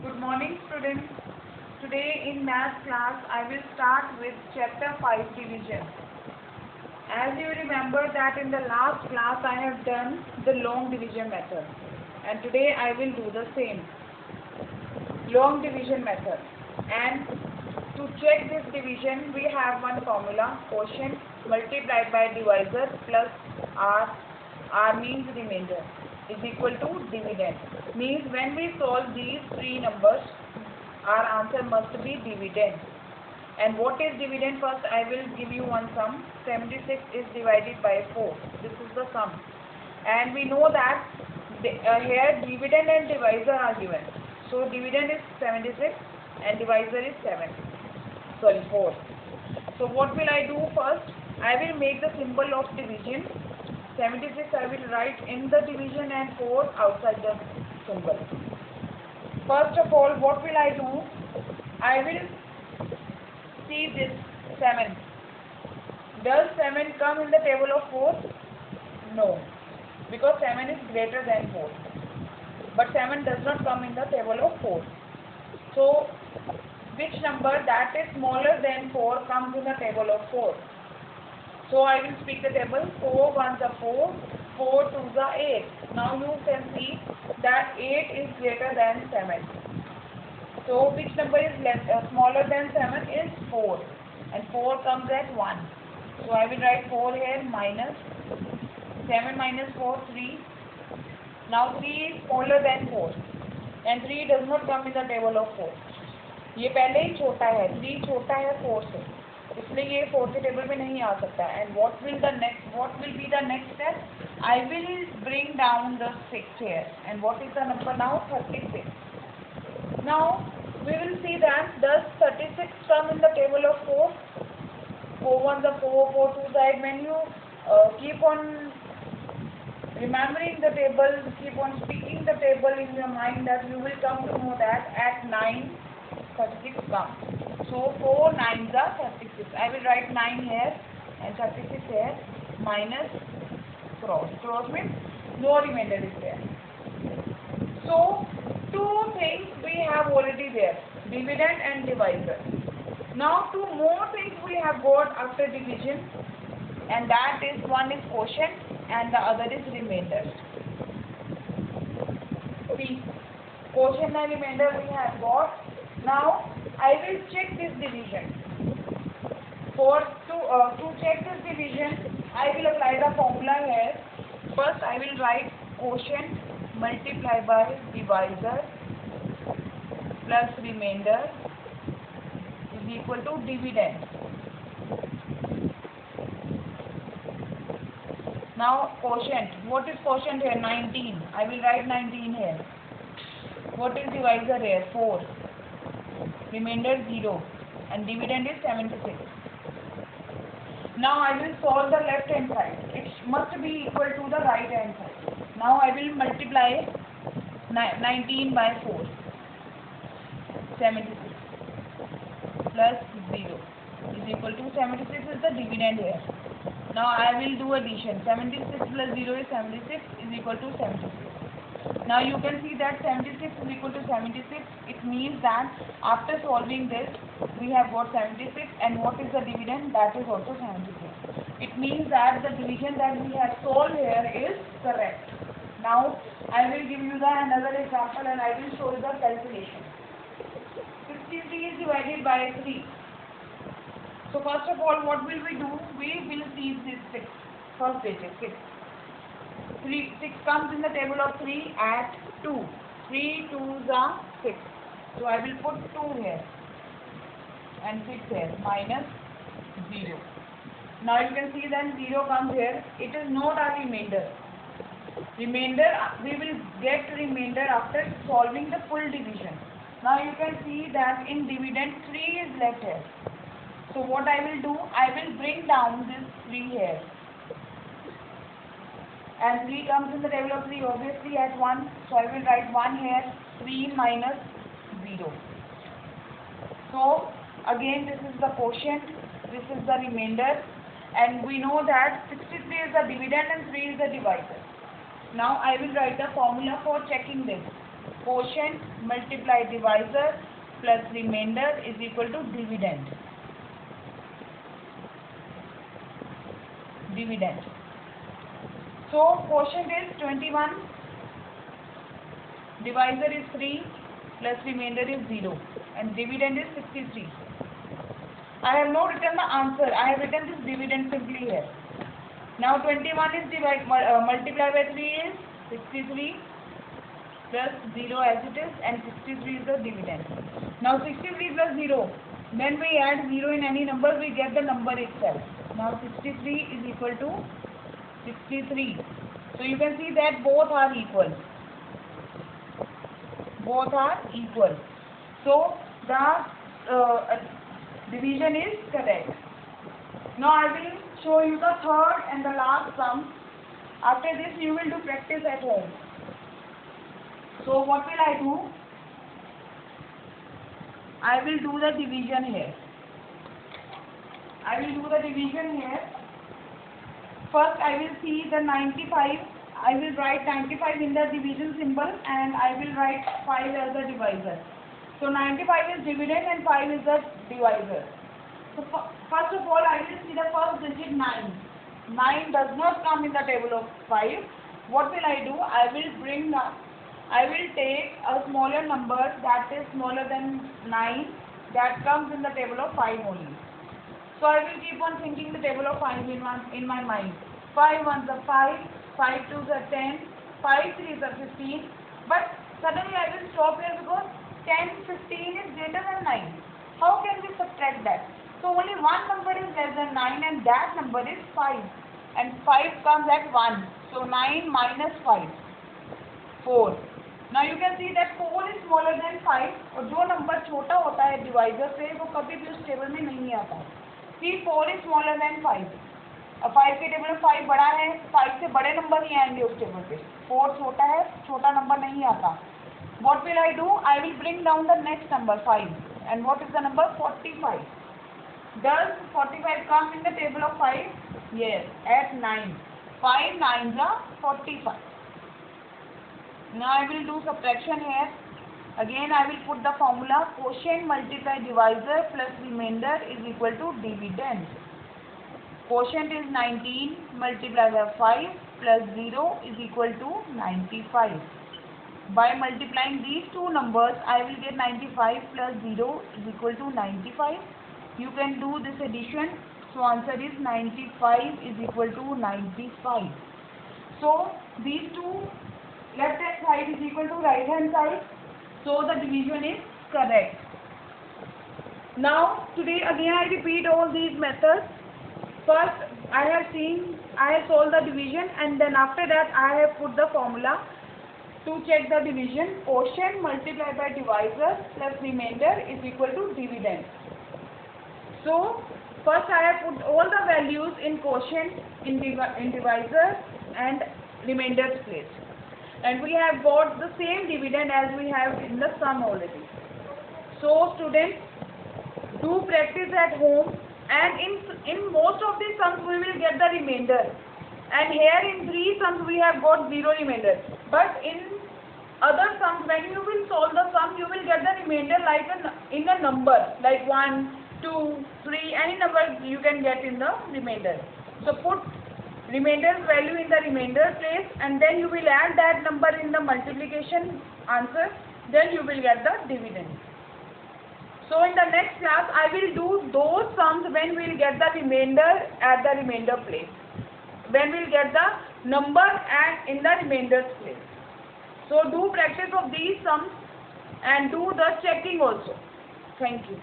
Good morning, students. Today in math class, I will start with chapter 5 division. As you remember that in the last class I have done the long division method, and today I will do the same long division method. And to check this division, we have one formula: quotient multiplied by divisor plus r means remainder, is equal to dividend. Means when we solve these three numbers, our answer must be dividend. And what is dividend? First I will give you one sum. 76 is divided by 4. This is the sum. And we know that here dividend and divisor are given. So dividend is 76 and divisor is 4. So what will I do first? I will make the symbol of division. 76 I will write in the division and 4 outside the symbol. First of all, what will I do? I will see this 7. Does 7 come in the table of 4? No, because 7 is greater than 4. But 7 does not come in the table of 4. So, which number that is smaller than 4 comes in the table of 4? So I will speak the table. 4 1s are 4, 4 2s are 8. Now you can see that 8 is greater than 7. So which number is smaller than 7 is 4, and 4 comes at 1. So I will write 4 here minus 7 minus 4 3. Now 3 is smaller than 4, and 3 does not come in the table of 4. ये पहले ही छोटा है, 3 छोटा है 4 से, इसलिए ये 4 के टेबल में नहीं आ सकता. And what will be the next step? I will bring down the 6 here. And what is the number now? 36. Now we will see that does 36 come in the table of 4? 4 1s are 4, 4 2s are 8. When you keep on remembering the table, keep on speaking the table in your mind, that you will come to know that at 9 36 comes. So 4 9s are 36. I will write 9 here and 36 here, minus cross. Cross means no remainder is there. So two things we have already there: dividend and divisor. Now two more things we have got after division, and that is, one is quotient and the other is remainder. See, quotient and remainder we have got. Now I will check this division. To check this division, I will apply the formula here. First I will write quotient multiplied by divisor plus remainder is equal to dividend. Now quotient. What is quotient here? 19. I will write 19 here. What is divisor here? 4. Remainder 0, and dividend is 76. Now I will solve the left hand side. It must be equal to the right hand side. Now I will multiply 19 by 4. 76 plus 0 is equal to 76 is the dividend here. Now I will do addition. 76 plus 0 is 76 is equal to 76. Now you can see that 76 is equal to 76. It means that after solving this, we have got 76, and what is the dividend? That is also 76. It means that the division that we have solved here is correct. Now I will give you another example, and I will show you the calculation. 63 is divided by 3. So first of all, what will we do? We will see this 6. First digit 6. 6 comes in the table of 3 at 2. 3 2s are 6. So I will put 2 here and 6 here, minus 0. Now you can see that 0 comes here. It is not a remainder. Remainder, we will get remainder after solving the full division. Now you can see that in dividend 3 is left here. So what I will do? I will bring down this 3 here. And 3 comes in the table of 3 obviously at 1. So I will write 1 here. 3 minus 0. So again, this is the quotient, this is the remainder, and we know that 63 is the dividend and 3 is the divisor. Now I will write the formula for checking this. quotient multiply divisor plus remainder is equal to dividend. So quotient is 21, divisor is 3 plus remainder is 0 and dividend is 63. I have not written the answer, I have written this dividend simply here. Now 21 is multiplied by 3 is 63 plus 0 as it is, and 63 is the dividend. Now 63 plus 0, when we add 0 in any number, we get the number itself. Now 63 is equal to 63. So you can see that both are equal. So the division is correct. Now I will show you the third and the last sum. After this you will do practice at home. So what will I do? I will do the division here. First I will see the 95. I will write 95 in the division symbol and I will write 5 as the divisor. So 95 is dividend and 5 is the divisor. So first of all I will see the first digit 9. 9 does not come in the table of 5. What will I do? I will take a smaller number that is smaller than 9 that comes in the table of 5 only. So I will keep on thinking the table of 5 in my mind. 5 ones are 5, 5 twos are 10, 5 threes are 15. But suddenly I will stop here because 10, 15 is greater than 9. How can we subtract that? So only one number is less than 9 and that number is 5. And 5 comes at 1. So 9 minus 5, 4. Now you can see that 4 is smaller than 5 और जो number छोटा होता है divisor से वो कभी भी उस टेबल में नहीं आता है. See 4 is smaller than 5. अब 5 के टेबल में 5 बड़ा है, 5 से बड़े नंबर ही आएंगे उस टेबल पे. 4 छोटा है, छोटा नंबर नहीं आता. What will I do? I will bring down the next number 5. And what is the number? 45. Does 45 come in the table of 5? Yes, at 9. 5 9s are 45. Now I will do subtraction here. Again I will put the formula quotient multiply divisor plus remainder is equal to dividend. Quotient is 19 multiplied by 5 plus 0 is equal to 95. By multiplying these two numbers I will get 95 plus 0 is equal to 95. You can do this addition. So answer is 95 is equal to 95. So these two, left hand side is equal to right hand side. So the division is correct. Now today again I repeat all these methods. First I have solved the division and then after that I have put the formula to check the division. Quotient multiplied by divisor plus remainder is equal to dividend. So first I have put all the values in quotient, in divisor and remainder's place. And we have got the same dividend as we have in the sum already. So students, do practice at home, and in most of the sums we will get the remainder. And here in 3 sums we have got 0 remainder. But in other sums, when you will solve the sum, you will get the remainder like in a number, like 1, 2, 3, any number you can get in the remainder. So put reminder's value in the remainder place and then you will add that number in the multiplication answer, then you will get the dividend. So in the next class I will do those sums when we will get the remainder at the remainder place, when we will get the number and in the remainder's place. So do practice of these sums and do the checking also. Thank you.